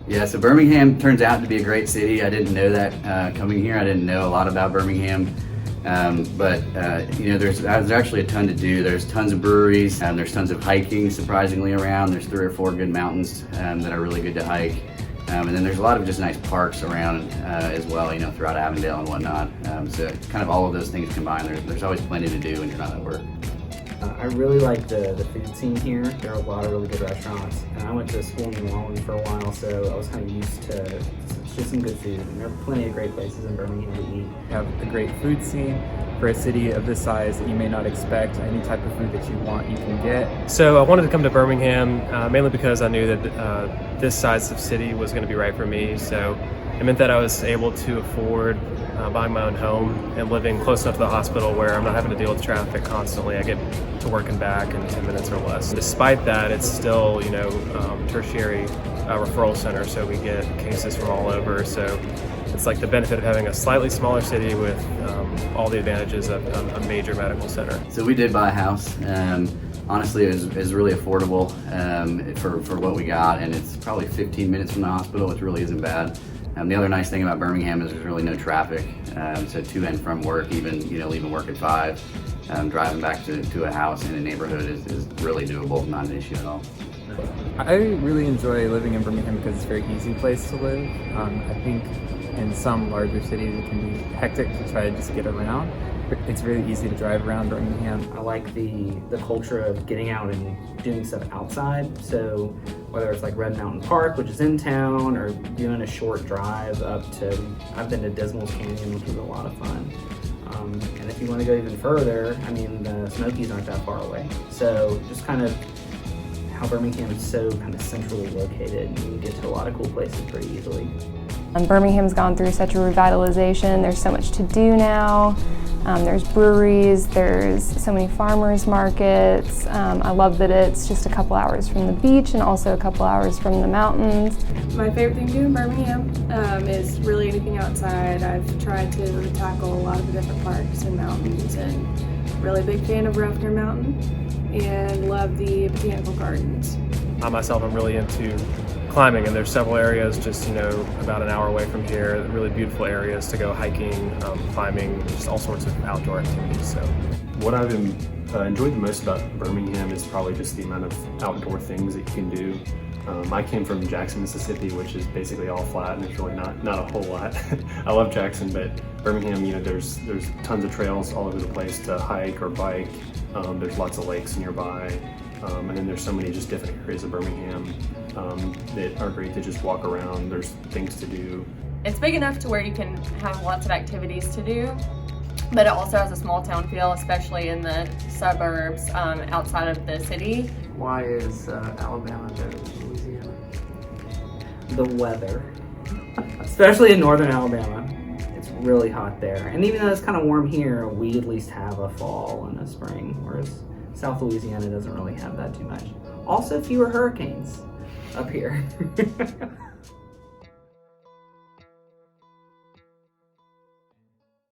Yeah, so Birmingham turns out to be a great city. I didn't know that coming here. I didn't know a lot about Birmingham. But you know, there's actually a ton to do. There's tons of breweries, there's tons of hiking surprisingly around. There's 3 or 4 good mountains that are really good to hike. And then there's a lot of just nice parks around as well, you know, throughout Avondale and whatnot. So kind of all of those things combined, there's always plenty to do when you're not at work. I really like the food scene here. There are a lot of really good restaurants. And I went to school in New Orleans for a while, so I was kind of used to just some good food. And there are plenty of great places in Birmingham to eat. You have a great food scene. For a city of this size that you may not expect, any type of food that you want, you can get. So I wanted to come to Birmingham mainly because I knew that this size of city was going to be right for me. So it meant that I was able to afford buying my own home and living close enough to the hospital where I'm not having to deal with traffic constantly. I get to work and back in 10 minutes or less. Despite that, it's still, you know, tertiary referral center, so we get cases from all over. So it's like the benefit of having a slightly smaller city with all the advantages of a major medical center. So we did buy a house. Honestly, it was really affordable for what we got, and it's probably 15 minutes from the hospital, which really isn't bad. The other nice thing about Birmingham is there's really no traffic. So to and from work, even, you know, leaving work at 5, driving back to a house in a neighborhood is really doable, not an issue at all. I really enjoy living in Birmingham because it's a very easy place to live. I think in some larger cities it can be hectic to try to just get around. It's really easy to drive around Birmingham. I like the culture of getting out and doing stuff outside. So whether it's like Red Mountain Park, which is in town, or doing a short drive up to, I've been to Dismal's Canyon, which was a lot of fun. And if you want to go even further, I mean, the Smokies aren't that far away. So just kind of how Birmingham is so kind of centrally located, and you can get to a lot of cool places pretty easily. Birmingham's gone through such a revitalization. There's so much to do now. There's breweries, there's so many farmers markets. I love that it's just a couple hours from the beach and also a couple hours from the mountains. My favorite thing to do in Birmingham is really anything outside. I've tried to tackle a lot of the different parks and mountains, and really big fan of Ruffner Mountain and love the botanical gardens. I myself am really into climbing, and there's several areas just, you know, about an hour away from here, really beautiful areas to go hiking, climbing, just all sorts of outdoor activities. So what I've enjoyed the most about Birmingham is probably just the amount of outdoor things that you can do. I came from Jackson, Mississippi, which is basically all flat, and there's really not a whole lot. I love Jackson, but Birmingham, you know, there's tons of trails all over the place to hike or bike. There's lots of lakes nearby. And then there's so many just different areas of Birmingham that are great to just walk around. There's things to do. It's big enough to where you can have lots of activities to do, but it also has a small town feel, especially in the suburbs outside of the city. Why is Alabama better than Louisiana? The weather, especially in northern Alabama. It's really hot there. And even though it's kind of warm here, we at least have a fall and a spring, whereas South Louisiana doesn't really have that too much. Also, fewer hurricanes up here.